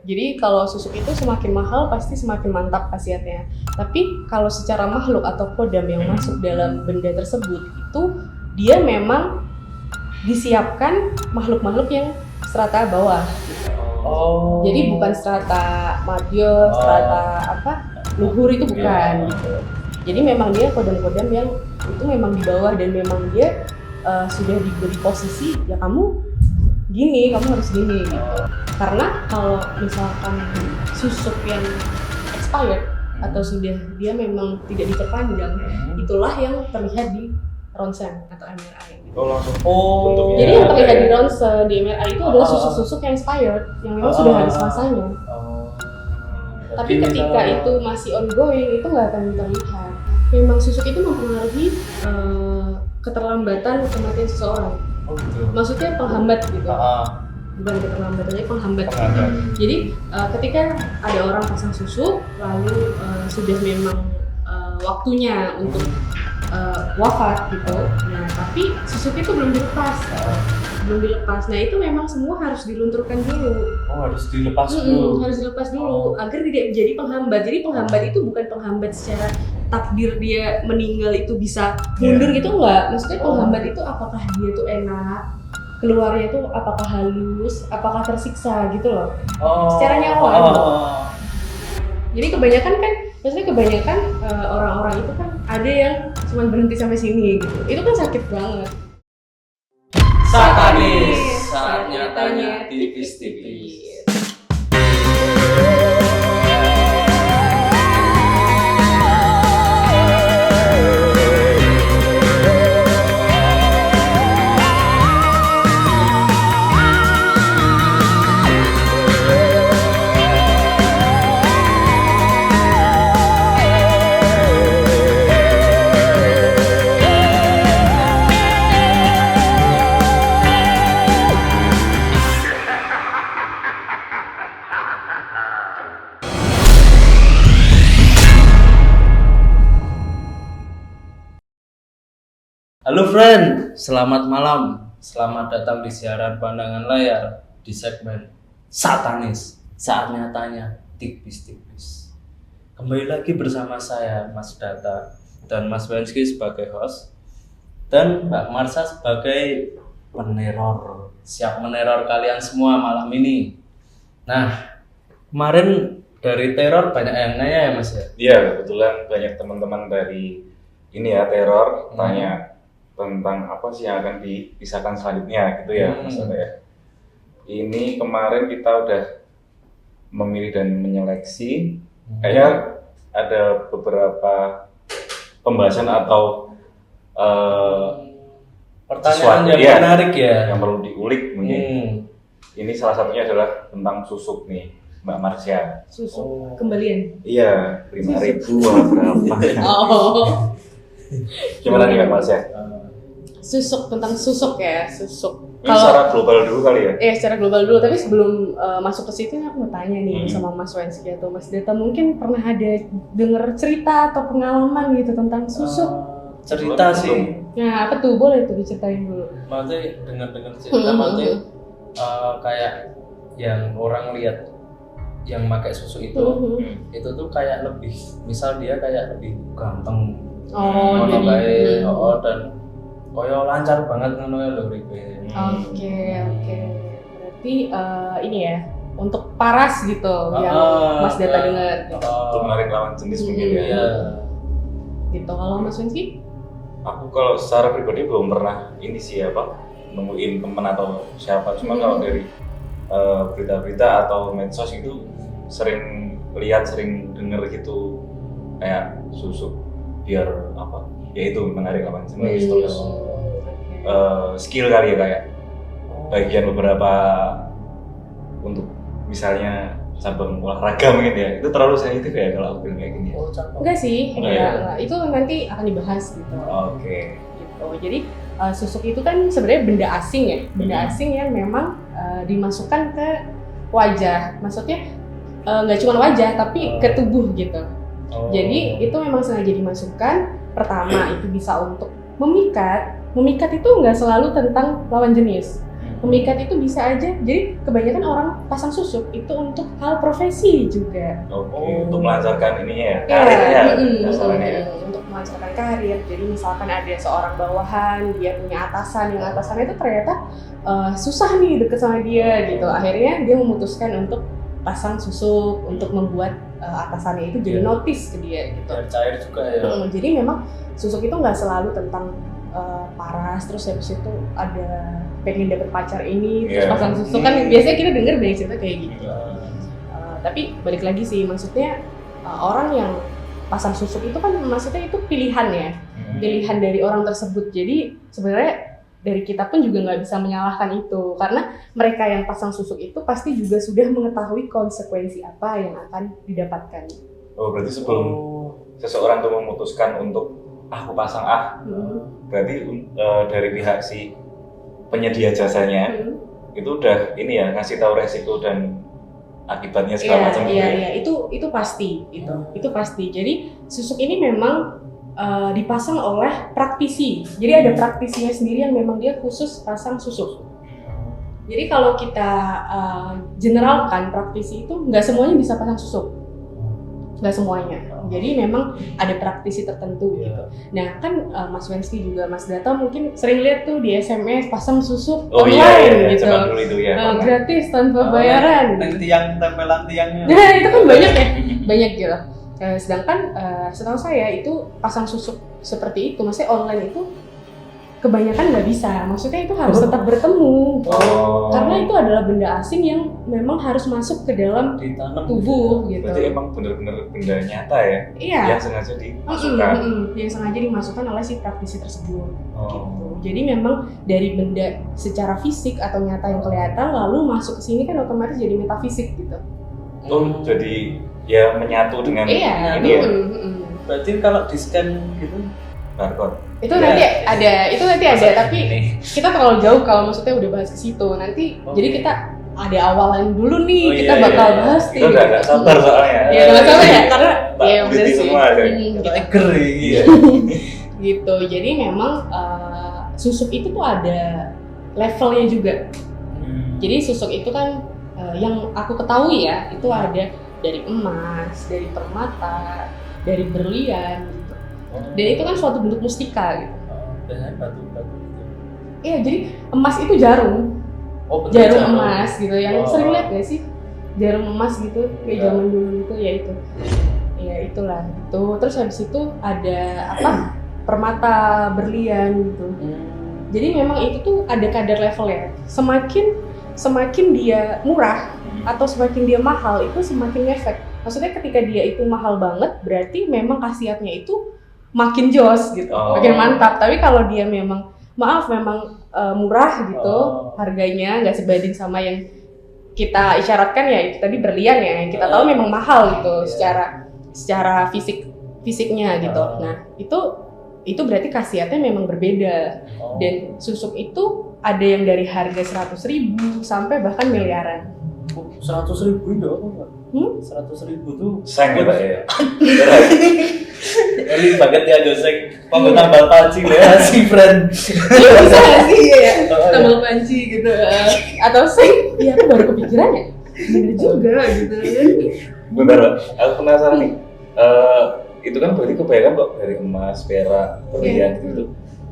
Jadi kalau susuk itu semakin mahal pasti semakin mantap khasiatnya. Tapi kalau secara makhluk atau kodam yang masuk dalam benda tersebut itu dia memang disiapkan makhluk-makhluk yang strata bawah gitu. Jadi bukan strata madya, strata luhur itu bukan gitu. Jadi memang dia kodam-kodam yang itu memang di bawah dan memang dia sudah diberi posisi ya kamu gini, kamu harus gini gitu. Karena kalau misalkan susuk yang expired atau sudah dia memang tidak diperpanjang, itulah yang terlihat di ronsen atau MRI gitu. Langsung. Jadi yang terlihat di ronsen di MRI itu adalah susuk-susuk yang expired yang memang sudah habis masanya. Tapi ketika itu masih ongoing itu nggak akan terlihat. Memang susuk itu mempengaruhi keterlambatan kematian seseorang. Maksudnya penghambat gitu. Bukan keterlambatannya, penghambat. Jadi ketika ada orang pasang susuk lalu sudah memang waktunya untuk wafat gitu. Nah, tapi susuk itu belum dilepas. Nah, itu memang semua harus dilunturkan dulu. Harus dilepas dulu. Harus dilepas dulu agar tidak menjadi penghambat. Jadi penghambat itu bukan penghambat secara takdir dia meninggal itu bisa mundur gitu enggak. Maksudnya penghambat itu apakah dia tuh enak, keluarnya itu apakah halus, apakah tersiksa gitu loh. Secara nyawa. Jadi kebanyakan orang-orang itu kan ada yang cuma berhenti sampai sini gitu. Itu kan sakit banget. Satanis, saatnya tanya tipis-tipis. Halo friend, selamat malam. Selamat datang di siaran pandangan layar di segmen Satanis. Saatnya tanya tipis-tipis. Kembali lagi bersama saya Mas Data dan Mas Wensky sebagai host dan Mbak Marsha sebagai peneror. Siap meneror kalian semua malam ini. Nah, kemarin dari teror banyak yang nanya ya Mas ya? Iya, kebetulan banyak teman-teman dari ini ya teror tanya tentang apa sih yang akan dipisahkan selanjutnya gitu ya Mas Data ya. Ini kemarin kita udah memilih dan menyeleksi. Kayaknya ada beberapa pembahasan atau pertanyaan yang menarik ya, yang perlu diulik mungkin. Ini salah satunya adalah tentang susuk nih, Mbak Marsha. Susuk kembalian. Iya, 5.000 berapa? Gimana nih Mbak Marsha? Susuk, tentang susuk ya, susuk. Ini secara global dulu kali ya? Secara global dulu, tapi sebelum masuk ke situ aku mau tanya nih sama Mas Wensky atau Mas Data, mungkin pernah ada denger cerita atau pengalaman gitu tentang susuk? Cerita sih. Nah, apa tuh? Boleh tuh diceritain dulu. Maksudnya dengar cerita maksudnya kayak yang orang lihat yang pakai susu itu tuh kayak lebih, misal dia kayak lebih ganteng. Jadi dan koyo lancar banget ngono ya lho uripe. Oke. Berarti ini ya, untuk paras gitu yang Mas Data dengar. Untuk menarik lawan jenis mungkin ya. Iya. Gitu. Kalau Mas Wensky? Aku kalau secara pribadi belum pernah ini sih nemuin temen atau siapa. Cuma kalau dari berita-berita atau medsos itu sering lihat, sering denger gitu kayak susuk biar apa? Ya itu menarik lawan jenis terus skill kali ya kayak bagian beberapa untuk misalnya cabang olahraga mungkin ya, itu terlalu sensitif ya kalau aku bilang kayak gini ya? Enggak sih, enggak. Itu nanti akan dibahas gitu. Oke. Gitu. Jadi susuk itu kan sebenarnya benda asing ya, benda asing yang memang dimasukkan ke wajah. Maksudnya nggak cuma wajah tapi ke tubuh gitu. Jadi itu memang sengaja dimasukkan. Pertama itu bisa untuk memikat. Memikat itu nggak selalu tentang lawan jenis. Memikat itu bisa aja, jadi kebanyakan orang pasang susuk itu untuk hal profesi juga. Oke, untuk melancarkan ininya ya, karirnya dasarnya ya. Untuk melancarkan karir. Jadi misalkan ada seorang bawahan, dia punya atasan, yang atasannya itu ternyata susah nih deket sama dia gitu. Akhirnya dia memutuskan untuk pasang susuk untuk membuat atasannya itu jadi notice ke dia gitu. Biar cair juga ya. Jadi memang susuk itu nggak selalu tentang paras, terus habis itu ada pengen dapet pacar ini, terus pasang susuk kan biasanya kita denger banyak cerita kayak gitu. Tapi balik lagi sih, maksudnya orang yang pasang susuk itu kan maksudnya itu pilihan ya, pilihan dari orang tersebut. Jadi sebenarnya dari kita pun juga nggak bisa menyalahkan itu, karena mereka yang pasang susuk itu pasti juga sudah mengetahui konsekuensi apa yang akan didapatkan. Oh, berarti sebelum seseorang tuh memutuskan untuk aku pasang berarti dari pihak si penyedia jasanya itu udah ini ya, ngasih tahu resiko dan akibatnya segala macam. Iya, itu pasti, itu pasti. Jadi susuk ini memang dipasang oleh praktisi. Jadi ada praktisinya sendiri yang memang dia khusus pasang susuk. Jadi kalau kita generalkan, praktisi itu nggak semuanya bisa pasang susuk, nggak semuanya. Jadi memang ada praktisi tertentu gitu. Nah kan Mas Wensky juga Mas Data mungkin sering lihat tuh di SMS pasang susuk online gitu. Zaman dulu itu ya. Gratis tanpa bayaran. Tiang tempelan tiangnya. Nah itu kan banyak ya, banyak gitu. Sedangkan setahu saya itu pasang susuk seperti itu, maksudnya online itu kebanyakan nggak bisa. Maksudnya itu harus tetap bertemu. Karena itu adalah benda asing yang memang harus masuk ke dalam ditanam tubuh gitu. Berarti emang benar-benar benda nyata ya? Iya. Yang sengaja dimasukkan. Yang sengaja dimasukkan oleh si praktisi tersebut. Gitu. Jadi memang dari benda secara fisik atau nyata yang kelihatan lalu masuk ke sini kan otomatis jadi metafisik gitu. Jadi ya menyatu dengan ini ya. Berarti kalau di scan gitu barcode. Itu nanti ada, tapi kita terlalu jauh kalau maksudnya udah bahas ke situ. Nanti jadi kita ada awalan dulu nih, kita bakal bahas nih. Kita udah gak sabar soalnya. Iya, gak sabar ya, karena ya bener sih. Tiger iya. Gitu, jadi memang susuk itu tuh ada levelnya juga. Jadi susuk itu kan yang aku ketahui ya, itu ada dari emas, dari permata, dari berlian gitu. Dan itu kan suatu bentuk mustika gitu. Biasanya batu-batu gitu. Iya, jadi emas itu jarum. Jarum emas gitu. Yang sering lihat gak sih? Jarum emas gitu, kayak zaman dulu gitu, ya itu. Ya itulah itu. Terus habis itu ada apa? Permata, berlian gitu. Jadi memang itu tuh ada kadar levelnya. Semakin dia murah atau semakin dia mahal itu semakin ngefek. Maksudnya ketika dia itu mahal banget, berarti memang khasiatnya itu makin jos gitu, makin mantap. Tapi kalau dia memang murah gitu, harganya nggak sebanding sama yang kita isyaratkan ya itu tadi berlian ya, yang kita tahu memang mahal gitu secara fisiknya gitu. Nah itu berarti khasiatnya memang berbeda. Dan susuk itu ada yang dari harga 100.000 sampai bahkan miliaran. 100.000 itu apa Pak? 100.000 tuh seng ya Pak ya? Ini banget ya Josek, mau tambal panci ya si friend. Bisa nggak sih ya? Tambal panci gitu atau sing? Iya aku baru kepikiran ya. Bener juga gitu. Bentar Pak, aku penasaran nih. Itu kan berarti kebanyakan kok dari emas, perak, berlian gitu.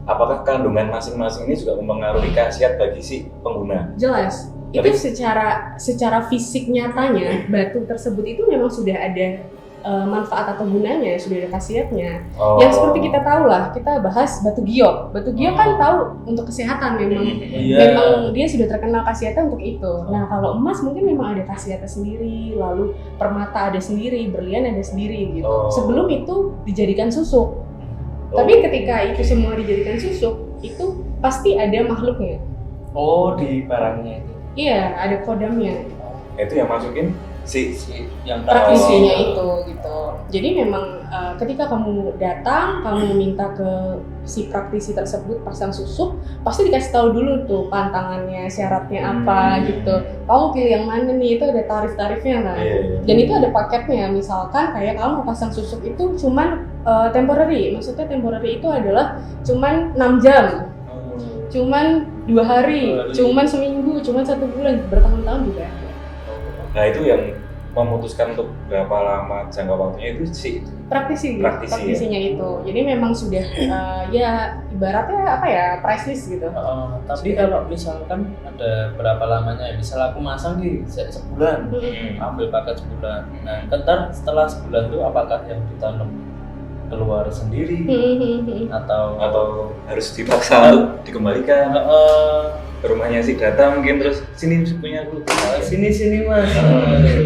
Apakah kandungan masing-masing ini juga mempengaruhi khasiat bagi si pengguna? Jelas. Itu secara fisik nyatanya batu tersebut itu memang sudah ada manfaat atau gunanya, sudah ada khasiatnya. Yang seperti kita tahu lah, kita bahas batu giok. Batu giok kan tahu untuk kesehatan memang dia sudah terkenal khasiatnya untuk itu. Nah kalau emas mungkin memang ada khasiatnya sendiri, lalu permata ada sendiri, berlian ada sendiri gitu. Sebelum itu dijadikan susuk. Tapi ketika itu semua dijadikan susuk, itu pasti ada makhluknya. Di barangnya itu. Iya, ada kodamnya. Itu yang masukin si yang praktisinya itu gitu. Jadi memang ketika kamu datang, kamu minta ke si praktisi tersebut pasang susuk, pasti dikasih tahu dulu tuh pantangannya, syaratnya apa gitu. Kamu pilih yang mana nih, itu ada tarif-tarifnya kan. Dan itu ada paketnya. Misalkan kayak kamu pasang susuk itu cuman temporary. Maksudnya temporary itu adalah cuman 6 jam. Cuman 2 hari, 2 hari. cuman seminggu, cuman 1 bulan, bertahun-tahun juga ada. Nah itu yang memutuskan untuk berapa lama jangka waktunya itu sih Praktisinya itu. Jadi memang sudah ya ibaratnya apa ya, price list gitu. Tapi kalau misalkan ada berapa lamanya, misal aku masang nih sebulan, ambil paket sebulan. Nah, ntar setelah sebulan tuh apakah yang ditanam keluar sendiri atau harus dipaksa untuk dikembalikan ke rumahnya si data mungkin, terus sini punya aku sini mas.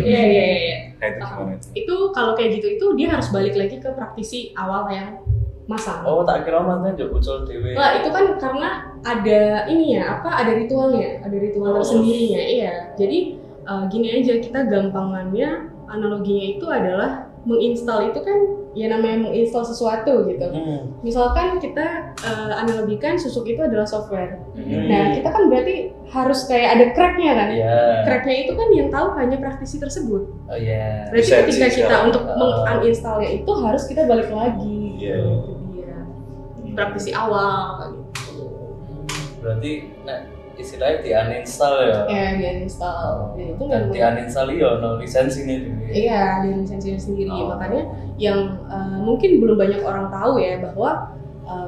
Iya. Nah itu gimana? Itu kalau kayak gitu itu dia harus balik lagi ke praktisi awal yang masang. Oh, tak kira masnya udah muncul dewe. Nah, itu kan karena ada ini ya, ada ritualnya, ada ritual tersendirinya. Iya. Jadi gini aja, kita gampangannya analoginya itu adalah menginstal itu kan ya namanya menginstal sesuatu gitu. Misalkan kita analogikan susuk itu adalah software. Nah, kita kan berarti harus kayak ada cracknya kan? Cracknya itu kan yang tahu hanya praktisi tersebut. Oh iya. Berarti Bisa ketika sih, kita sekarang. untuk menguninstallnya itu harus kita balik lagi. Iya. Itu dia. Praktisi awal gitu. Berarti istilahnya di uninstall ya. Ya, di uninstall. Dan itu Dan memang di uninstall ya no lisensinya dulu. iya, di lisensinya sendiri. Makanya yang mungkin belum banyak orang tahu ya bahwa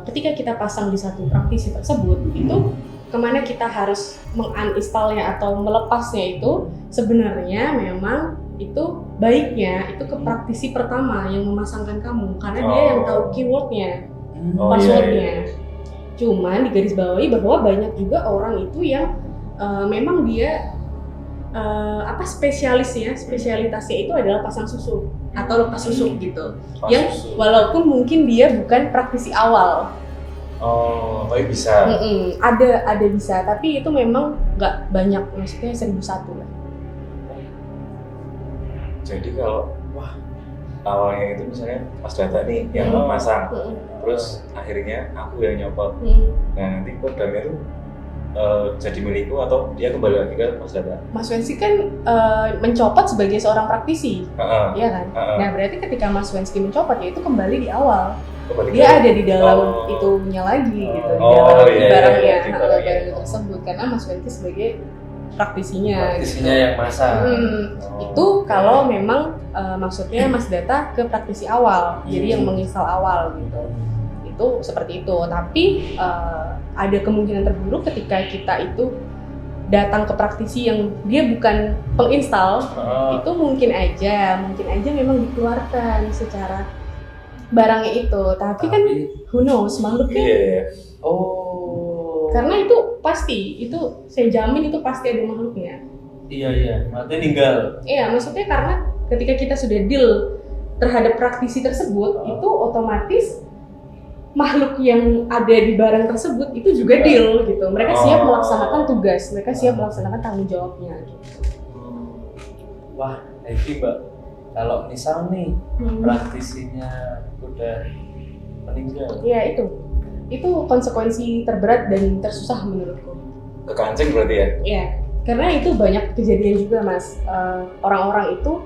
ketika kita pasang di satu praktisi tersebut itu kemana kita harus menguninstallnya atau melepasnya itu sebenarnya memang itu baiknya itu ke praktisi pertama yang memasangkan kamu karena dia yang tahu keywordnya, passwordnya. Cuman digarisbawahi bahwa banyak juga orang itu yang memang dia spesialitasnya itu adalah pasang susuk atau lepas susuk gitu. Yang walaupun mungkin dia bukan praktisi awal. Oh, tapi bisa. Ada bisa, tapi itu memang nggak banyak, maksudnya 1001 lah. Jadi kalau awalnya itu misalnya Mas Data nih yang memasang, terus akhirnya aku yang nyopot. Nah nanti kodamnya tuh jadi milikku atau dia kembali lagi ke Mas Data? Mas Wenski kan mencopot sebagai seorang praktisi, iya kan? Nah berarti ketika Mas Wenski mencopot ya itu kembali di awal. Dia ada di dalam itunya lagi gitu, di dalam barangnya, barang tersebut karena Mas Wenski sebagai praktisinya yang masang. Itu kalau memang maksudnya Mas Data ke praktisi awal, jadi yang menginstal awal gitu. Itu seperti itu. Tapi ada kemungkinan terburuk ketika kita itu datang ke praktisi yang dia bukan penginstal, itu mungkin aja memang dikeluarkan secara barangnya itu. Tapi kan who knows, makhluknya. Karena itu pasti, itu saya jamin itu pasti ada makhluknya. Iya, mati ninggal. Iya, maksudnya karena ketika kita sudah deal terhadap praktisi tersebut, itu otomatis makhluk yang ada di barang tersebut itu juga deal gitu. Mereka siap melaksanakan tugas, mereka siap melaksanakan tanggung jawabnya gitu. Wah, ini Mbak, kalau misal nih praktisinya udah meninggal. Iya, itu konsekuensi terberat dan tersusah menurutku. Kekancing berarti ya? Iya, karena itu banyak kejadian juga Mas. Orang-orang itu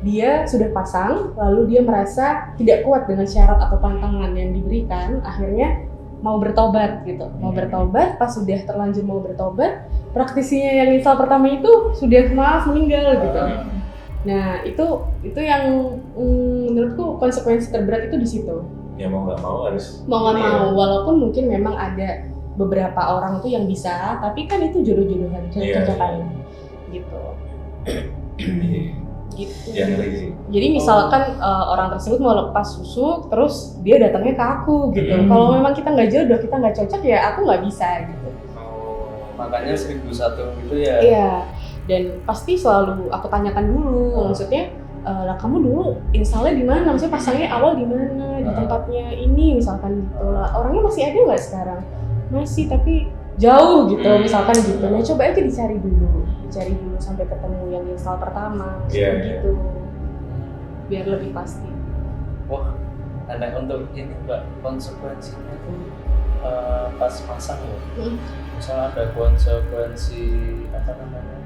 dia sudah pasang, lalu dia merasa tidak kuat dengan syarat atau pantangan yang diberikan, akhirnya mau bertobat gitu. Mau bertobat, pas sudah terlanjur mau bertobat, praktisinya yang install pertama itu sudah maaf meninggal gitu. Nah, itu yang menurutku konsekuensi terberat itu di situ. Ya mau nggak mau harus. Mau nggak mau, walaupun mungkin memang ada beberapa orang tuh yang bisa, tapi kan itu jodoh-jodohan, cocokan gitu. Gitu. Ya ngeri sih. Jadi misalkan orang tersebut mau lepas susuk, terus dia datangnya ke aku gitu. Kalau memang kita nggak jodoh, kita nggak cocok ya aku nggak bisa gitu. Makanya 1001 gitu ya. Iya. Dan pasti selalu aku tanyakan dulu, maksudnya lah kamu dulu installnya di mana? Maksudnya pasangnya awal di mana? Di tempatnya ini misalkan gitu lah. Orangnya masih ada nggak sekarang? Masih, tapi jauh gitu misalkan gitu. Nah coba aja dicari dulu sampai ketemu yang install pertama gitu. Biar lebih pasti. Wah, ada untuk ini Mbak, konsekuensinya tuh pas pasang ya. Misalnya ada konsekuensi apa namanya?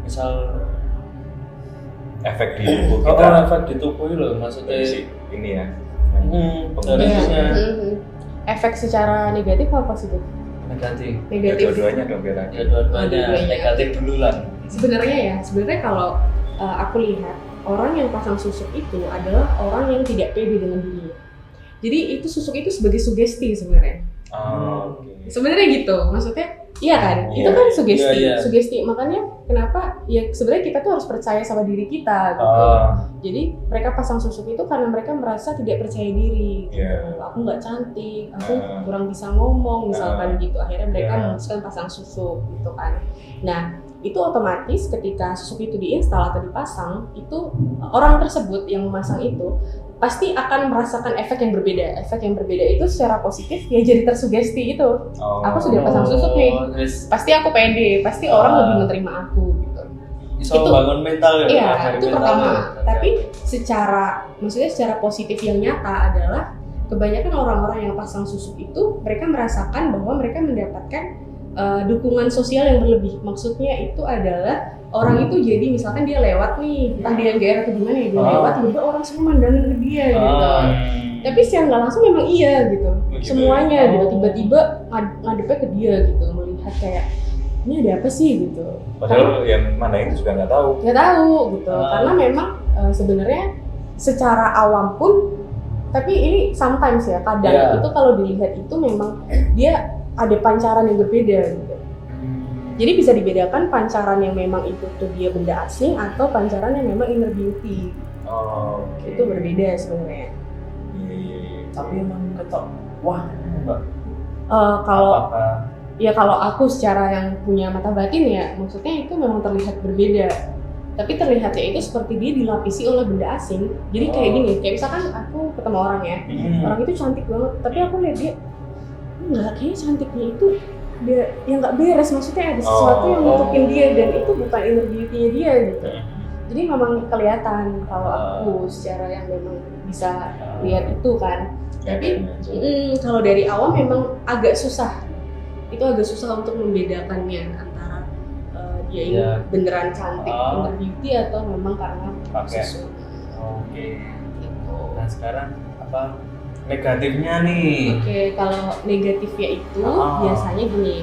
Misal efek di tubuh kita. Efek di tubuh loh maksudnya. Ini ya, Harusnya Efek secara negatif apa positif? negatif. Ya, Negatif. dua-duanya dong biar adil. Ya dua-duanya Dua-duanya. negatif dulu lah. Sebenarnya kalau aku lihat orang yang pasang susuk itu adalah orang yang tidak pede dengan dirinya. Jadi itu susuk itu sebagai sugesti sebenarnya. Oke. Sebenarnya gitu, maksudnya iya kan? Iya. Itu kan sugesti, Iya, iya. sugesti. Makanya kenapa ya sebenarnya kita tuh harus percaya sama diri kita gitu. Jadi mereka pasang susuk itu karena mereka merasa tidak percaya diri. Gitu. Iya. Aku nggak cantik, aku kurang bisa ngomong misalkan gitu. Akhirnya mereka Iya. memutuskan pasang susuk gitu kan. Nah itu otomatis ketika susuk itu diinstal atau dipasang, itu orang tersebut yang memasang itu pasti akan merasakan efek yang berbeda. Efek yang berbeda itu secara positif ya jadi tersugesti itu. Aku sudah pasang susuk nih, Terus pasti aku pede, pasti orang lebih menerima aku gitu. bisa Itu- bangun mental ya. Iya, dari itu mentalnya. pertama. Tapi maksudnya secara positif yang nyata adalah kebanyakan orang-orang yang pasang susuk itu mereka merasakan bahwa mereka mendapatkan dukungan sosial yang berlebih. Maksudnya itu adalah orang itu jadi misalkan dia lewat nih, entah dia GR atau gimana ya, dia lewat tiba-tiba orang semua mandangin ke dia gitu. Tapi secara nggak langsung memang iya gitu. Semuanya gitu tiba-tiba ngadepnya ke dia gitu, melihat kayak ini ada apa sih gitu. Padahal yang mana itu juga nggak tahu. Nggak tahu gitu, karena memang sebenarnya secara awam pun, tapi ini sometimes ya kadang Iya. itu kalau dilihat itu memang dia ada pancaran yang berbeda gitu. Jadi bisa dibedakan pancaran yang memang itu tuh dia benda asing atau pancaran yang memang inner beauty. Oke. Itu berbeda sebenarnya. Iya. Tapi emang ketok. Wah, enggak. Kalau Apakah ya kalau aku secara yang punya mata batin ya maksudnya itu memang terlihat berbeda. Tapi terlihatnya itu seperti dia dilapisi oleh benda asing. Jadi kayak gini, kayak misalkan aku ketemu orang ya, orang itu cantik banget, tapi aku lihat dia enggak, kayaknya cantiknya itu dia yang nggak beres, maksudnya ada sesuatu yang nutupin dia dan itu bukan inner beauty-nya dia gitu. Jadi memang kelihatan kalau aku secara yang memang bisa lihat itu kan. Tapi kalau dari awam memang agak susah. Itu agak susah untuk membedakannya antara dia ini Iya. beneran cantik, inner beauty atau memang karena Oke. susu. Oke. Gitu. Nah, sekarang apa negatifnya nih? Oke, kalau negatifnya itu biasanya gini.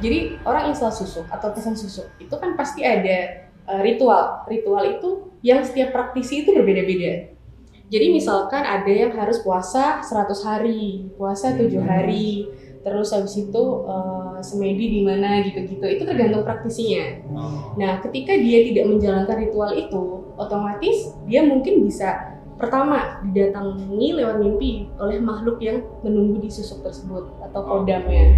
Jadi orang install susuk atau pesan susuk itu kan pasti ada ritual. Ritual itu yang setiap praktisi itu berbeda-beda. Jadi misalkan ada yang harus puasa 100 hari, puasa 7 hari, terus habis itu semedi di mana gitu-gitu. Itu tergantung praktisinya. Nah, ketika dia tidak menjalankan ritual itu, otomatis dia mungkin bisa pertama didatangi lewat mimpi oleh makhluk yang menunggu di susuk tersebut atau kodamnya.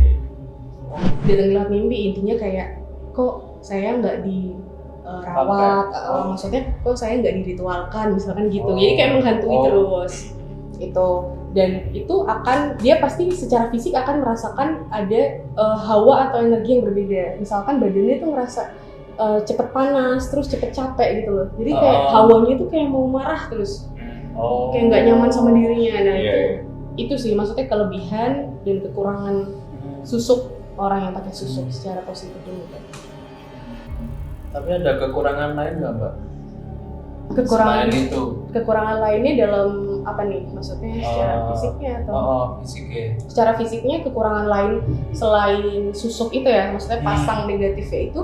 Didatangi lewat mimpi, intinya kayak kok saya nggak dirawat, maksudnya kok saya nggak diritualkan misalkan gitu. Jadi kayak menghantui terus itu, dan itu akan dia pasti secara fisik akan merasakan ada hawa atau energi yang berbeda. Misalkan badannya tuh ngerasa cepet panas, terus cepet capek gitu loh. Jadi kayak hawanya tuh kayak mau marah terus. Kayak nggak nyaman sama dirinya. Nah itu sih maksudnya kelebihan dan kekurangan susuk orang yang pakai susuk secara positif dulu. Tapi ada kekurangan lain nggak, Mbak? Kekurangan Selain itu. kekurangan lainnya dalam apa nih? Maksudnya secara fisiknya atau? Fisiknya. Secara fisiknya kekurangan lain selain susuk itu ya, maksudnya pasang negatifnya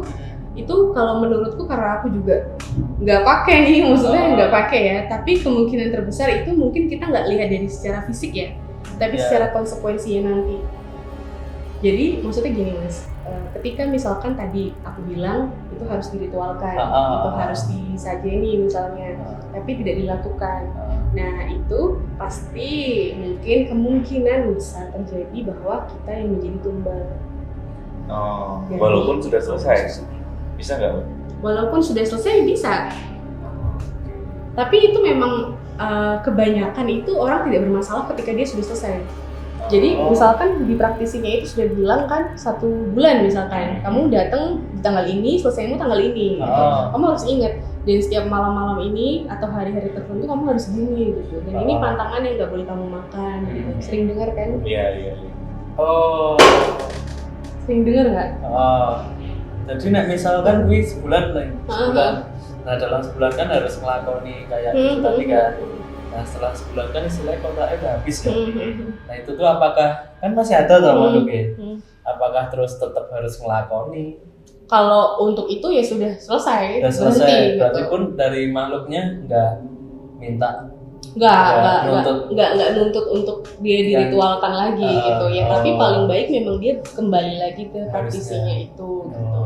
itu kalau menurutku karena aku juga nggak pakai nih, maksudnya nggak pakai ya, tapi kemungkinan terbesar itu mungkin kita nggak lihat dari secara fisik ya, tapi secara konsekuensinya nanti. Jadi maksudnya gini mas, ketika misalkan tadi aku bilang itu harus diritualkan, itu harus disajeni misalnya, tapi tidak dilakukan. Nah itu pasti mungkin kemungkinan bisa terjadi bahwa kita yang menjadi tumbal. Walaupun sudah selesai. Bisa nggak? Walaupun sudah selesai bisa, tapi itu memang kebanyakan itu orang tidak bermasalah ketika dia sudah selesai. Jadi misalkan di praktisinya itu sudah bilang kan 1 bulan misalkan, kamu datang di tanggal ini, selesaimu tanggal ini. Gitu. Kamu harus ingat, dan setiap malam-malam ini atau hari-hari tertentu kamu harus gini gitu. Dan ini pantangan yang nggak boleh kamu makan. Gitu. Sering dengar kan? Iya. Sering dengar nggak? Jadi misalkan gue sebulan. Nah dalam sebulan kan harus ngelakoni kayak gitu tadi kan. Nah setelah sebulan kan istilahnya kontraknya udah habis ya. Mhm. Nah itu tuh apakah kan masih ada tuh makhluknya? Mhm. Apakah terus tetap harus ngelakoni? Kalau untuk itu ya sudah selesai, Udah selesai, berhenti, berarti gitu. pun dari makhluknya nggak minta Nggak nuntut untuk dia diritualkan lagi gitu ya, tapi paling baik memang dia kembali lagi ke praktisinya itu gitu.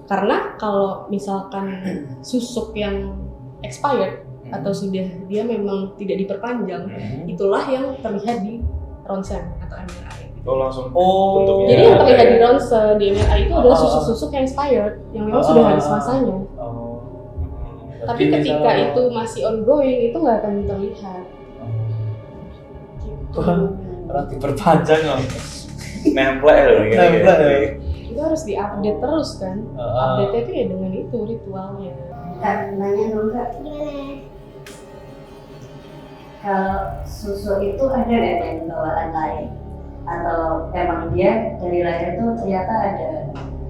Karena kalau misalkan susuk yang expired atau sudah dia memang tidak diperpanjang, itulah yang terlihat di ronsen atau MRI. Oh langsung Oh. bentuknya. Jadi yang terlihat ada di ya? ronsen di MRI itu adalah susuk-susuk yang expired yang memang sudah habis masanya. Oh. Tapi Berarti ketika misalnya- itu masih ongoing itu nggak akan terlihat. Gitu. Orang diperpanjang loh. Nempel loh ini. Nempel ya. Itu harus diupdate terus kan. Update itu ya dengan itu ritualnya. Kak, nanya dong Kak. Kalau susu itu ada nggak yang bawaan lain? Atau emang dia dari lahir itu ternyata ada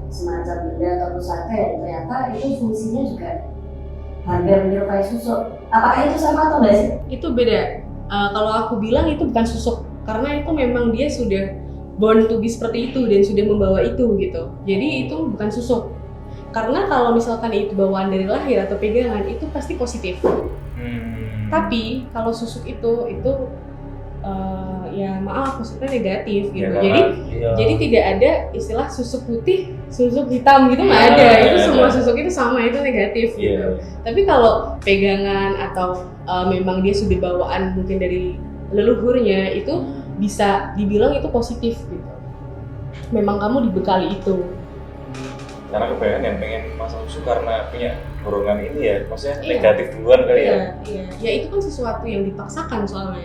semacam benda atau pusaka yang ternyata itu fungsinya juga hampir menyerupai susu. Apakah itu sama atau enggak sih? Itu beda. Kalau aku bilang itu bukan susuk karena itu memang dia sudah born to be seperti itu dan sudah membawa itu gitu. Jadi itu bukan susuk. Karena kalau misalkan itu bawaan dari lahir atau pegangan itu pasti positif. Tapi kalau susuk itu ya maaf maksudnya negatif gitu. Ya, Jadi tidak ada istilah susuk putih, susuk hitam gitu nggak ada. Itu semua susuk itu sama, itu negatif gitu. Tapi kalau pegangan atau memang dia sudah bawaan mungkin dari leluhurnya itu bisa dibilang itu positif gitu. Memang kamu dibekali itu. Karena kebanyakan yang pengen masuk susu karena punya dorongan ini ya, maksudnya Iya. negatif duluan kali ya. Iya. Ya itu kan sesuatu yang dipaksakan soalnya.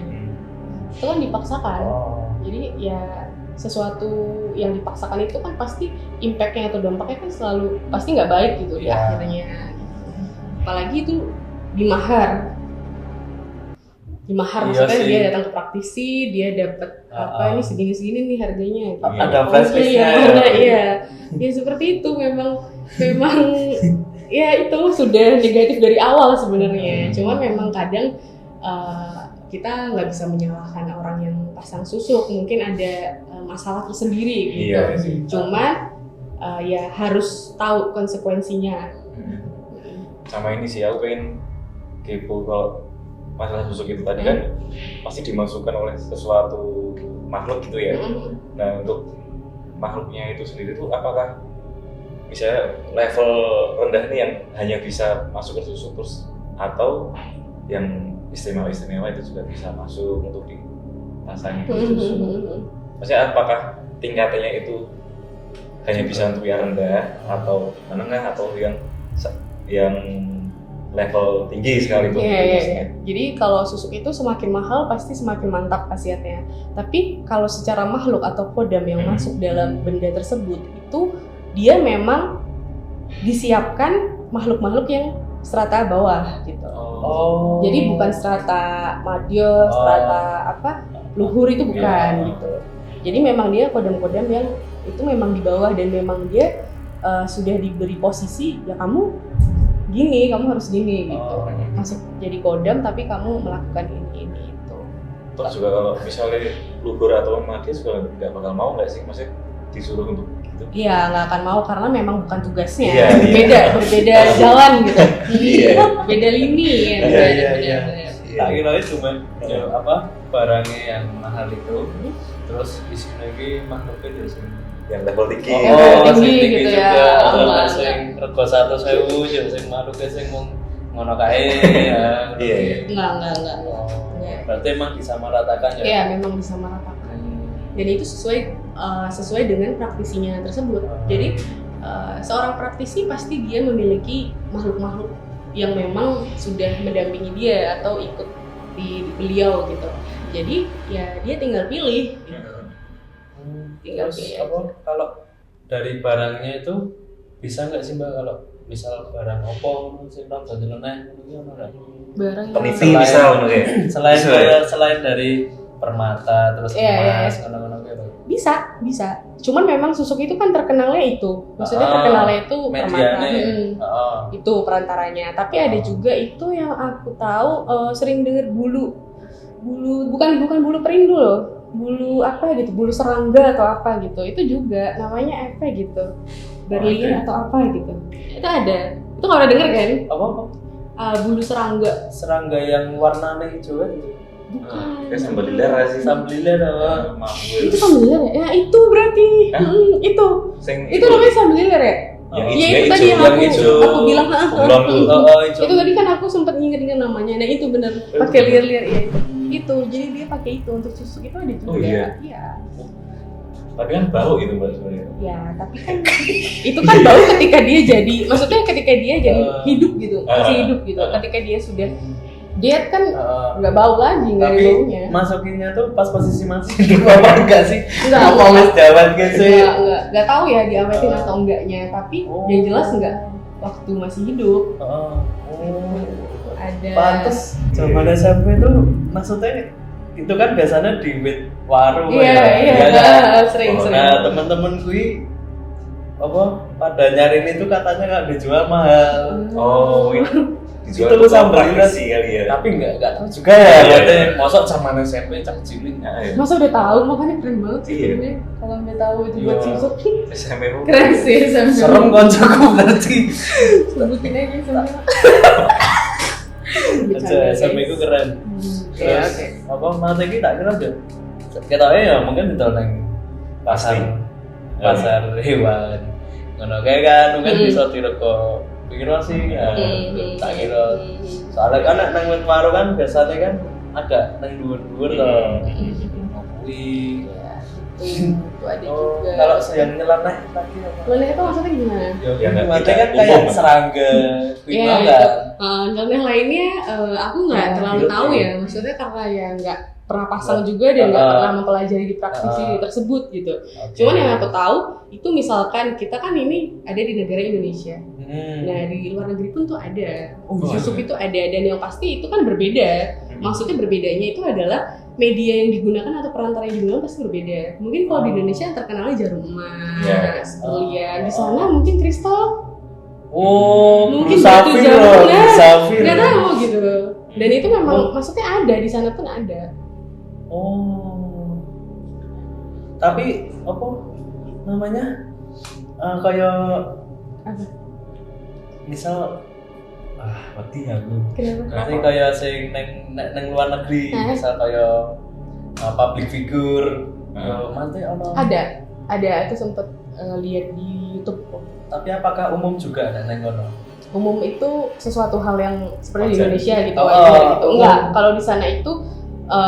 Itu kan dipaksakan. Jadi ya sesuatu yang dipaksakan itu kan pasti impact-nya atau dampaknya kan selalu pasti nggak baik gitu di akhirnya. Apalagi itu dimahar. Dimahar Iya maksudnya sih. dia datang ke praktisi, dia dapat apa ini segini-segini nih harganya. Gitu. Ada Oh, flashback-nya. iya, mana, iya. Ya seperti itu memang ya itu sudah negatif dari awal sebenarnya. Cuman memang kadang kita nggak bisa menyalahkan orang yang pasang susuk, mungkin ada masalah tersendiri gitu. Iya sih. Cuman ya harus tahu konsekuensinya. Sama ini sih aku pengen kepo kalau masalah susuk itu tadi kan pasti dimasukkan oleh sesuatu makhluk gitu ya. Nah untuk makhluknya itu sendiri tuh apakah misalnya level rendah nih yang hanya bisa masuk ke susu terus atau yang istimewa-istimewa itu juga bisa masuk untuk dipasang ke susu. Maksudnya apakah tingkatannya itu hanya bisa untuk yang rendah atau menengah atau yang level tinggi sekali tuh. Iya. Jadi kalau susuk itu semakin mahal pasti semakin mantap khasiatnya. Tapi kalau secara makhluk atau kodam yang masuk dalam benda tersebut itu dia memang disiapkan makhluk-makhluk yang strata bawah gitu. Oh. Jadi bukan strata madya, strata luhur itu bukan gitu. Jadi memang dia kodam-kodam yang itu memang di bawah dan memang dia sudah diberi posisi ya kamu gini, kamu harus gini gitu. Masuk jadi kodam tapi kamu melakukan ini itu. Terus juga kalau misalnya luhur atau madya juga nggak bakal mau nggak sih, maksudnya disuruh untuk gitu? Iya, nggak akan mau karena memang bukan tugasnya. Iya, berbeda jalan gitu. Iya. Beda lini ya. Iya. Tak kira cuma barangnya yang mahal itu, terus isinya lagi makhluknya dari sini. Yang level tinggi. tinggi gitu ya. Kalau sing rego 100.000 ya sing makhluknya sing ngono kae ya. Iya. Enggak. Berarti emang disamaratakan ya. Iya, memang disamaratakan. Dan itu sesuai dengan praktisinya tersebut. Jadi seorang praktisi pasti dia memiliki makhluk-makhluk yang memang sudah mendampingi dia atau ikut di beliau gitu. Jadi ya dia tinggal pilih. Tinggal Terus pilih. kalau dari barangnya itu bisa nggak sih Mbak kalau misal barang opo sing tak dadi leneh ngono Barang Peniti misal kayak. selain dari permata terus Iya, emas ngono-ngono gitu. Bisa. Cuman memang susuk itu kan terkenalnya itu. Maksudnya terkenalnya itu permata. Itu perantaranya. Tapi ada juga itu yang aku tahu sering dengar bulu bukan bulu perindu loh. Bulu apa gitu, bulu serangga atau apa gitu. Itu juga namanya apa gitu. Berlian atau apa gitu. Itu ada. Itu nggak pernah denger kan? Apa? Bulu serangga. Serangga yang warnanya hijau kan? Bukan. Kayak sambal lilin sih. Sambal lilin apa? Itu sambal liler ya? Ya itu berarti. Itu. Itu namanya sambal liler ya? Yang Iya hijau, itu tadi yang yang hijau. aku bilang. Belum tuh. Hijau. Itu tadi kan aku sempat nginget namanya. Nah itu bener pakai liar-liar ya itu. Jadi dia pakai itu untuk susu itu ada juga. Oh, iya? Iya. Tapi kan bau itu Mbak sebenarnya. Ya tapi kan itu kan bau ketika dia jadi, maksudnya ketika dia jadi hidup gitu, masih hidup gitu. Ketika dia sudah diet kan nggak bau lagi, nggak ada tapi baunya. masukinnya tuh pas posisi masih hidup apa enggak sih? Enggak, Apa wis jawab gitu sih? Nggak tahu ya diawetin atau enggaknya. Tapi yang jelas nggak waktu masih hidup. Ada. Pantes zaman SMP tuh maksudnya itu kan biasanya di wit warung Iya, kan? sering. Nah temen-temen gue apa pada nyariin itu katanya nggak dijual mahal. Oh, Itu dijual lu tuh sambal praktisi lilin. kali ya. Tapi nggak tahu juga ya. Iya, Maksudnya iya. mosok zaman SMP cak cilik. Masa udah tahu, makanya keren banget sih Iya. sebenarnya. Kalau udah tahu itu buat Iya. susuk SMP mu. keren sih sampai Serem koncoku berarti. sebutin aja semua. Aja SMP ku keren. Iya, Terus oke. apa mata iki tak kira aja. Kita ya mungkin di nang Pasti. pasar hewan. Ngono kayak kan mungkin Hmm. bisa direko. Pikir sih ya. Tak kira. Hmm. Soalnya kan nang wit warung kan biasanya kan ada nang dhuwur-dhuwur loh. Kuwi. Itu ada Oh, juga. kalau yang nyeleneh tadi apa? Nyeleneh itu maksudnya gimana? Ya, nggak Mata tidak kan kayak umum. serangga. Kuwi Iya, mau itu. enggak? Nyeleneh lainnya aku nggak Ya, terlalu hidup tahu ya. ya. Maksudnya karena ya nggak pernah pasang juga dan nggak pernah mempelajari di praktisi tersebut gitu. Cuman yang aku tahu itu misalkan kita kan ini ada di negara Indonesia. Nah di luar negeri pun tuh ada. Susuk itu ada dan yang pasti itu kan berbeda. Maksudnya berbedanya itu adalah media yang digunakan atau perantara yang digunakan pasti berbeda. Mungkin kalau di Indonesia yang terkenalnya jarum emas, berlian. Di sana mungkin kristal, Oh, mungkin Safir batu jarum, loh, Safir. nggak tahu gitu. Dan itu memang maksudnya ada di sana pun ada. Oh. Tapi apa namanya? Kayak Apa? misal mati aku. Kenapa? Nanti kayak sing neng luar negeri, misal kayak public figure. Nanti ono. Ada itu sempet lihat di YouTube kok. Tapi apakah umum juga ada neng kono? Umum itu sesuatu hal yang seperti di Indonesia gitu, Oh, wajar gitu. Enggak, umum. kalau di sana itu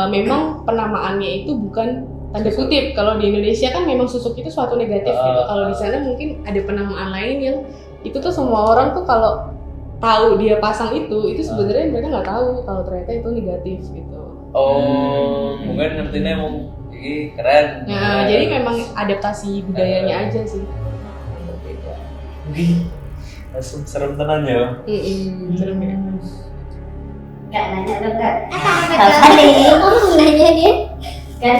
memang penamaannya itu bukan tanda kutip. Kalau di Indonesia kan memang susuk itu suatu negatif gitu. Kalau di sana mungkin ada penamaan lain yang itu tuh semua orang tuh kalau tahu dia pasang itu sebenarnya mereka nggak tahu kalau ternyata itu negatif gitu. Oh, mungkin ngertinya mau ini keren. Nah, jadi memang adaptasi budayanya aja sih. Wih, langsung serem tenan ya. Serem ya. Nggak nanya dong Kak. Apa nih? Oh, nanya dia? Kan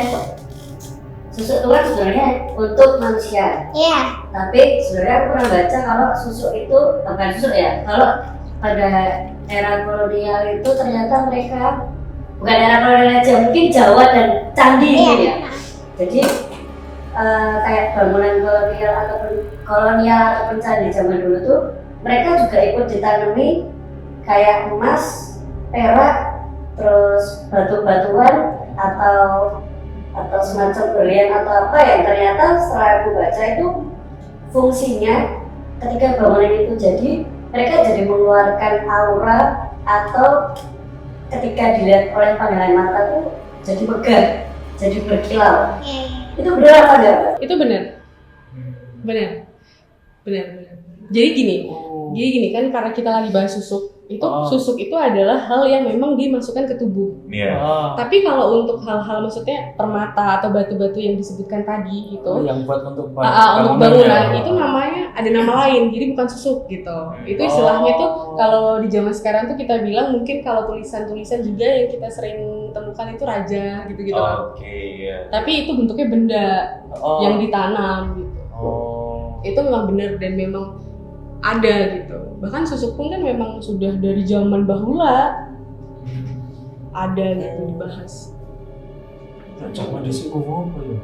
susu itu kan sebenarnya untuk manusia. Iya. Tapi sebenarnya aku pernah baca kalau susu itu bukan susu ya. Kalau pada era kolonial itu ternyata mereka bukan era kolonial aja, mungkin Jawa dan Candi Iya. gitu ya. Jadi kayak bangunan kolonial ataupun candi zaman dulu tuh mereka juga ikut ditanami kayak emas, perak, terus batu-batuan atau semacam berlian atau apa yang ternyata setelah aku baca itu fungsinya ketika bangunan itu jadi mereka jadi mengeluarkan aura atau ketika dilihat oleh pandangan mata tuh jadi megah, jadi berkilau. Itu benar apa enggak? Itu benar. Benar. Jadi gini, Jadi gini kan, karena kita lagi bahas susuk, itu Oh. susuk itu adalah hal yang memang dimasukkan ke tubuh. Iya. Oh. Tapi kalau untuk hal-hal maksudnya permata atau batu-batu yang disebutkan tadi itu, yang buat untuk untuk bangunan itu namanya ada nama lain, jadi bukan susuk gitu. Itu istilahnya tuh kalau di zaman sekarang tuh kita bilang mungkin kalau tulisan-tulisan juga yang kita sering temukan itu raja gitu-gitu kan. Oke, iya. Tapi itu bentuknya benda Oh. yang ditanam gitu. Oh. Itu memang benar dan memang ada gitu. Bahkan susuk pun kan memang sudah dari zaman bahula ada gitu dibahas. Cuma di sini ngomong apa ya?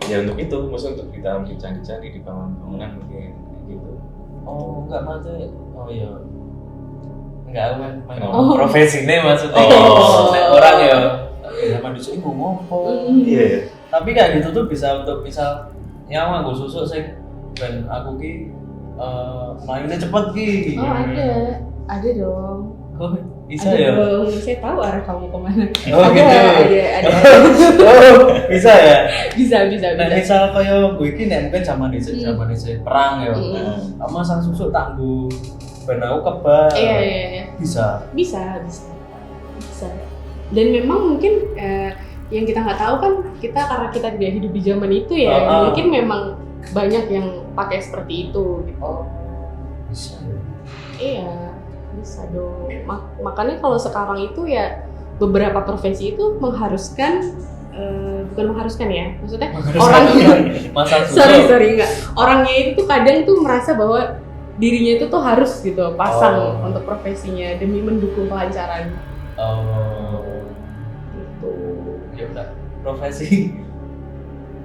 Ya untuk itu, maksudnya untuk ditanam di candi-candi, di bangunan mungkin kayak gitu. Oh, enggak maksudnya. Oh iya. Enggak main Oh. profesi nih maksudnya. Oh. Nek orang ya. Sama di sini ngomong apa? Iya ya. Tapi kayak gitu tuh bisa untuk misal nyawa gue susuk sih dan aku ki mainnya cepet ki. Oh ada dong. Oh, bisa Ada ya? dong. Saya tahu arah kamu kemana. Oh, ada, gitu. ada. Oh, bisa ya? Bisa. Nah, misal kaya gue iki nek mungkin zaman dhisik perang ya. Sama sang susuk tak nggo ben aku kebal. Iya. Bisa. Bisa. Dan memang mungkin yang kita nggak tahu kan karena kita tidak hidup di zaman itu ya, mungkin memang banyak yang pakai seperti itu gitu. Oh. Bisa. Iya, bisa dong. Makanya kalau sekarang itu ya beberapa profesi itu mengharuskan bukan mengharuskan ya, maksudnya orang Masa susuk. sorry enggak. Orangnya itu tuh kadang tuh merasa bahwa dirinya itu tuh harus gitu pasang untuk profesinya demi mendukung kelancaran. Oh. Gitu. Ya udah, profesi.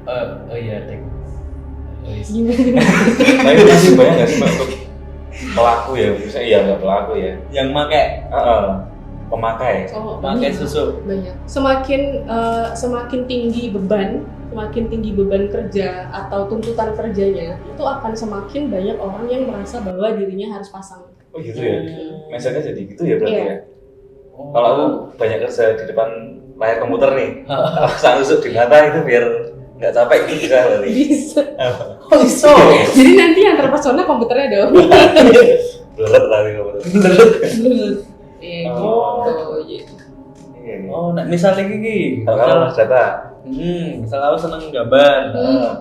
Oh iya, deh. Gimana? Tapi masih banyak nggak sih Mbak, untuk pelaku ya, misalnya ya nggak pelaku ya, Yang make pemakai. Oh, pakai susuk. banyak. Semakin tinggi beban kerja atau tuntutan kerjanya, itu akan semakin banyak orang yang merasa bahwa dirinya harus pasang. Oh gitu ya, misalnya jadi gitu ya berarti Iya. ya. Kalau aku banyak kerja di depan layar komputer nih, kalau sang susuk di mata itu biar nggak capek gitu bisa berarti. Bisa. Oh, iso. Jadi nanti yang terpesona komputernya dong. Belet lagi komputer. Iya Oh. gitu. Iya. Oh, nah misalnya gini, Kalau kamu Mas data, misal aku seneng gambar,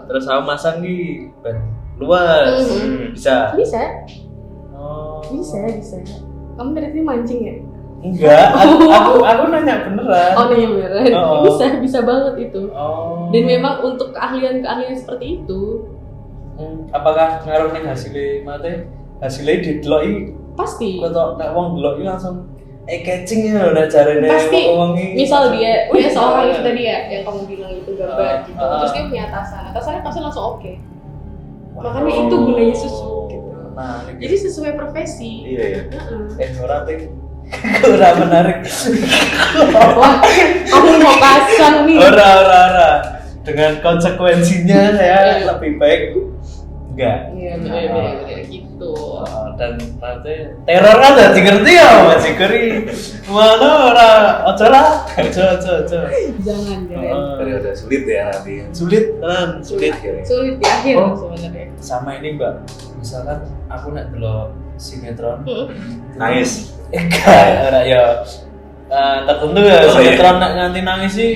terus aku masang di ban luas, bisa. Bisa. Oh. Bisa. Kamu dari tadi mancing ya? Enggak, aku nanya beneran. Oh nih beneran. Oh. Bisa banget itu. Oh. Dan memang untuk keahlian seperti itu apakah ngaruh nih hasilnya dideloki pasti. atau nek wong deloki langsung catching ya udah carane Pasti. wong iki. Misal dia seorang itu tadi ya yang kamu bilang itu gambar gitu. Ah. Terus dia punya atasannya pasti langsung oke. Makanya itu gunanya susuk gitu. Nah, Jadi sesuai profesi. iya ya. Heeh. ora ting. Ora menarik. Wah, kamu mau pasang nih. Ora. Dengan konsekuensinya saya Iya. lebih baik enggak. Iya benar gitu. Dan nanti teror kan dadi ngerti ya masih keri. Mana ora ojo lah. Ojo. Jangan. Periode sulit ya nanti. Sulit tenan, sulit. Sulit di akhir Oh. sebenarnya. Sama ini Mbak, misalkan aku nek delok sinetron Nangis. enggak ora ya tertentu ya Oh, iya. sinetron nek nganti nangis sih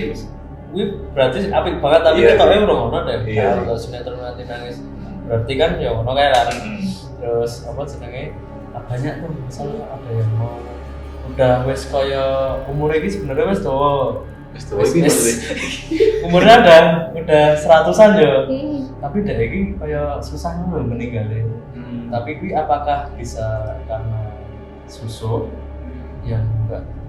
wih berarti apik banget tapi Iya. ketoknya udah ngono deh Iya. kalau sinetron nganti nangis berarti kan ya ngono kae lah terus apa jenenge banyak tuh misalnya ada yang mau udah wes kaya umur ini sebenarnya wes tuh umurnya udah 100-an ya tapi dari ini kayak susah loh meninggal ya. Tapi ini apakah bisa karena susuk yang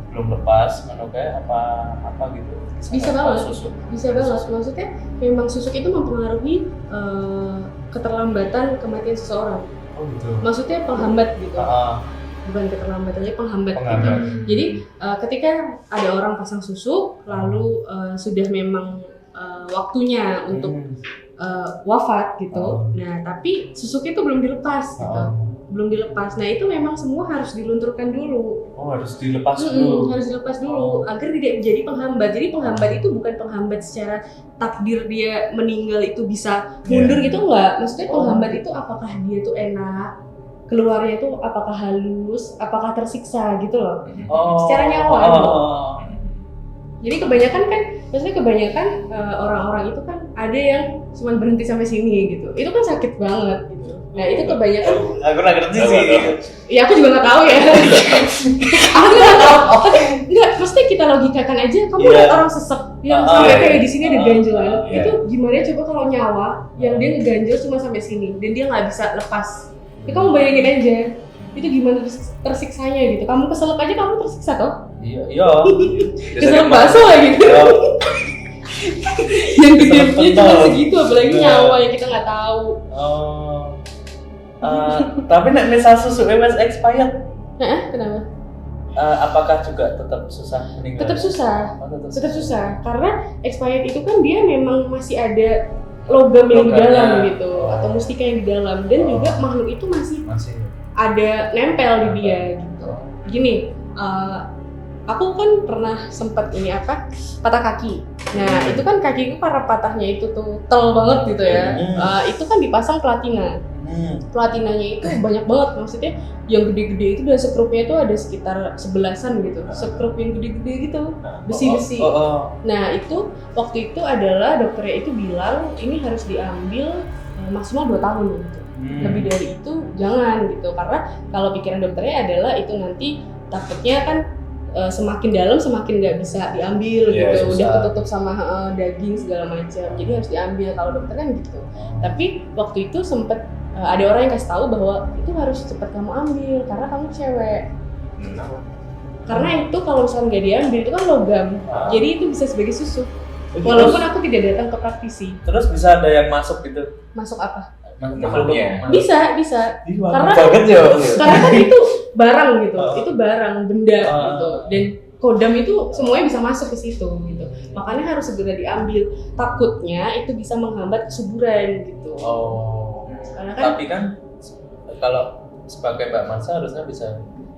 belum lepas mana kayak apa gitu Bisa banget. susuk Bisa banget. Maksudnya memang susuk itu mempengaruhi keterlambatan kematian seseorang. oh gitu Maksudnya penghambat gitu. Bukan keterlambatan, tapi penghambat. Penghambat. Gitu. Jadi ketika ada orang pasang susuk lalu sudah memang waktunya untuk wafat gitu. Nah, tapi susuknya itu belum dilepas gitu. Belum dilepas. Nah, itu memang semua harus dilunturkan dulu. oh harus dilepas dulu Harus dilepas dulu agar tidak menjadi penghambat. Jadi penghambat itu bukan penghambat secara takdir dia meninggal itu bisa mundur gitu enggak. Maksudnya penghambat itu apakah dia tuh enak keluarnya itu apakah halus, apakah tersiksa gitu loh. Oh. Secara nyawa. Oh. Jadi kebanyakan kan, maksudnya kebanyakan orang-orang itu kan ada yang cuma berhenti sampai sini gitu. Itu kan sakit banget gitu. Nah itu kebanyakan. Aku nggak ngerti sih. Ya aku juga nggak tahu ya. Aku juga nggak tahu. Nggak, maksudnya kita logikakan aja. Kamu lihat orang sesek yang sampai kayak di sini ada ganjelan. Itu gimana coba kalau nyawa yang dia ngeganjel cuma sampai sini dan dia nggak bisa lepas. Ya kamu bayangin aja. Itu gimana tersiksanya gitu. Kamu keselak aja kamu tersiksa toh? Iya. Keselak bakso lagi gitu. Yang gede-gede cuma segitu, apalagi nyawa yang kita nggak tahu. Oh. Tapi nek misal susu wis expired, Kenapa? apakah juga tetap susah meninggal? Tetap susah. Oh, Tetap susah karena expired itu kan dia memang masih ada logam yang di Logamnya. dalam gitu atau mustika yang di dalam dan juga makhluk itu masih ada nempel di dia gitu. Gini, aku kan pernah sempat patah kaki. Nah itu kan kakiku para patahnya itu tuh tel banget gitu ya. Itu kan dipasang platina. Platinanya itu banyak banget, maksudnya yang gede-gede itu dan sekrupnya itu ada sekitar 11-an gitu, sekrup yang gede-gede gitu, besi-besi. Nah itu waktu itu adalah dokternya itu bilang ini harus diambil maksimal 2 tahun gitu. Lebih dari itu jangan gitu, karena kalau pikiran dokternya adalah itu nanti takutnya kan semakin dalam semakin nggak bisa diambil gitu, udah ketutup sama daging segala macam, jadi harus diambil kalau dokter kan gitu. Tapi waktu itu sempet ada orang yang kasih tahu bahwa itu harus cepat kamu ambil karena kamu cewek. Karena itu kalau misalnya nggak diambil itu kan logam, jadi itu bisa sebagai susu. Walaupun aku tidak datang ke praktisi. Terus bisa ada yang masuk gitu? Masuk apa? Makhluknya. Bisa. Karena kan itu barang gitu, itu barang benda gitu, dan kodam itu semuanya bisa masuk ke situ gitu. Makanya harus segera diambil. Takutnya itu bisa menghambat kesuburan gitu. Karena kan, tapi kan kalau sebagai Mbak Mansa harusnya harusnya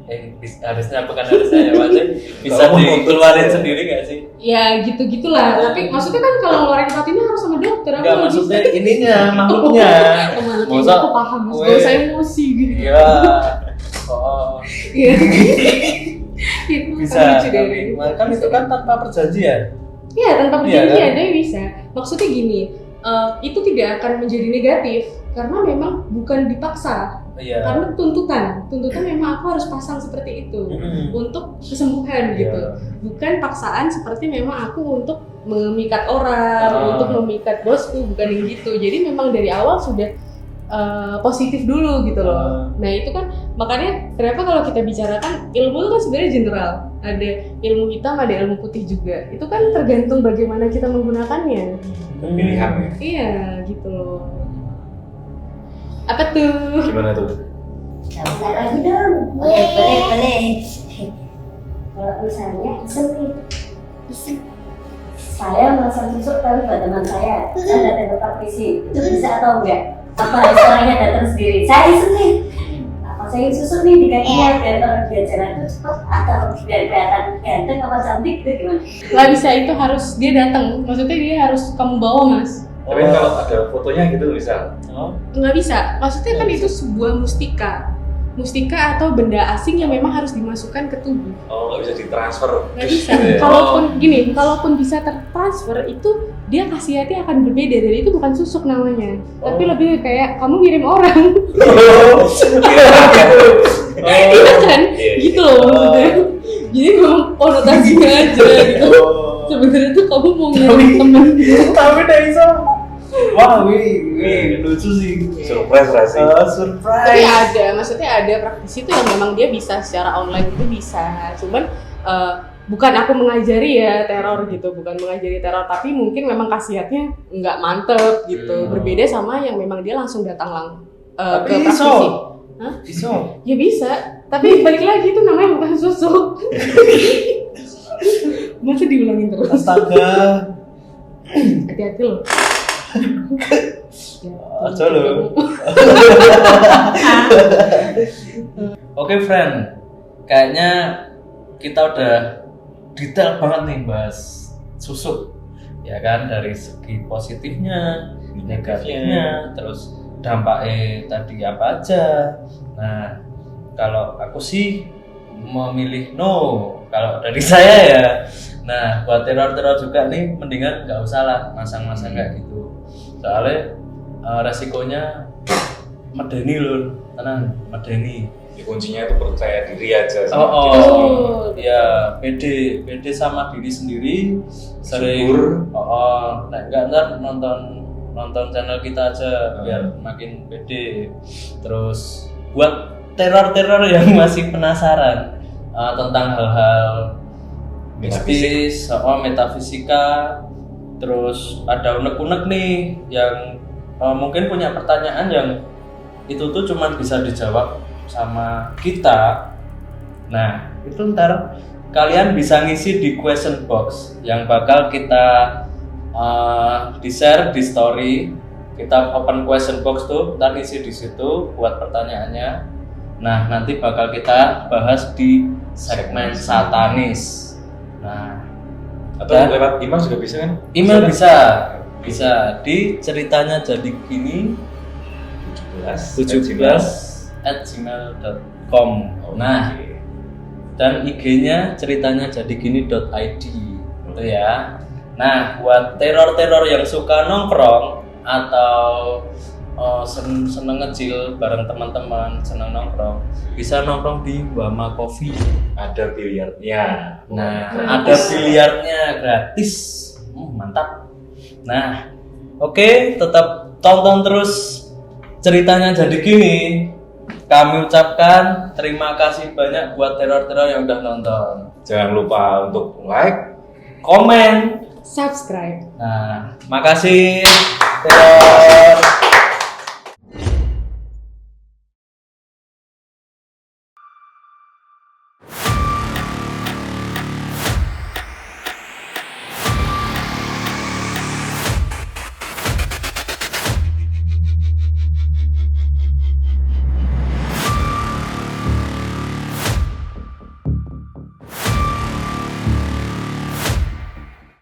ya Mas, bisa dikeluarin sendiri nggak sih? ya gitu-gitulah. Tapi maksudnya kan kalau ngeluarin platina harus sama dokter. Aku Nggak, nggak maksudnya bisa. ininya makhluknya. Makhluknya aku paham, Weh. gak usah emosi gitu. Iya. Iya. Itu Bisa. lucu deh. Kan itu kan tanpa perjanjian. Iya, tanpa perjanjian Iya, kan? dia bisa. Maksudnya gini, itu tidak akan menjadi negatif karena memang bukan dipaksa. Iya. Karena tuntutan memang aku harus pasang seperti itu untuk kesembuhan gitu. Bukan paksaan seperti memang aku untuk memikat orang, untuk memikat bosku, bukan yang gitu. Jadi memang dari awal sudah positif dulu gitu loh. Nah itu kan makanya kenapa kalau kita bicarakan ilmu itu kan sebenarnya general. Ada ilmu hitam, ada ilmu putih juga. Itu kan tergantung bagaimana kita menggunakannya. Pilihan ya. Iya gitu loh. Apa tuh? Gimana tuh? Bentar lagi dong. Boleh. Kalau misalnya iseng, saya merasa susuk tapi buat teman saya datang ke praktisi, itu bisa atau enggak? Apa harus orangnya datang sendiri? Saya iseng nih. Apa saya susuk nih di kakinya biar orang dia jalan itu cepat atau biar kelihatan ganteng apa cantik gitu gimana? Nggak bisa, itu harus dia datang. Maksudnya dia harus kamu bawa mas. Tapi kalau ada fotonya gitu misal. Nggak bisa. Maksudnya kan itu sebuah mustika atau benda asing yang memang harus dimasukkan ke tubuh. Nggak bisa ditransfer. Nggak bisa. Kalaupun bisa tertransfer itu dia khasiatnya akan berbeda dan itu bukan susuk namanya. Tapi lebih kayak kamu ngirim orang. Iya kan? Gitu loh maksudnya. Jadi memang konotasinya aja gitu. Sebenarnya tuh kamu mau ngirim temen gitu. Tapi dari wah, wih, lucu sih. Surprise lah sih. Tapi Surprise. maksudnya ada praktisi itu yang memang dia bisa secara online itu bisa. Cuman bukan aku mengajari ya teror gitu, bukan mengajari teror, tapi mungkin memang khasiatnya nggak mantep gitu. Berbeda sama yang memang dia langsung datang ke praktisi. Hah? Bisa. Ya bisa, tapi balik lagi itu namanya bukan susuk. Masa diulangin terus? Astaga. Hati-hati loh. Aja loh. Oke, friend. Kayaknya kita udah detail banget nih bahas susuk. Ya kan, dari segi positifnya, negatifnya, terus dampaknya tadi apa aja. Nah, kalau aku sih memilih no. Kalau dari saya ya, nah buat teror juga nih mendingan nggak usah lah masang kayak gitu. Soalnya resikonya medeni loh, tenang medeni. Ya, kuncinya itu percaya diri aja sama Oh, kita sendiri. ya pede sama diri sendiri. Sering, Syukur. nah enggak ntar nonton channel kita aja biar makin pede. Terus buat teror yang masih penasaran tentang hal-hal mistis, metafisika, terus ada unek-unek nih yang mungkin punya pertanyaan yang itu tuh cuma bisa dijawab sama kita. Nah, itu ntar kalian bisa ngisi di question box yang bakal kita di-share di story. Kita open question box tuh, ntar isi di situ buat pertanyaannya. Nah, nanti bakal kita bahas di segmen satanis. Nah, Atau lewat email juga bisa kan? email bisa di ceritanya jadi gini 17@gmail.com. Nah, dan IG-nya ceritanya jadi gini.id gitu ya. Nah, buat teror yang suka nongkrong atau seneng ngecil bareng teman-teman, seneng nongkrong, bisa nongkrong di Wama Coffee. Ada biliarnya. Nah, ada biliarnya gratis. Mantap. Nah, oke, tetap tonton terus ceritanya jadi gini. Kami ucapkan terima kasih banyak buat teror yang udah nonton. Jangan lupa untuk like, Komen. Subscribe. Nah, makasih teror.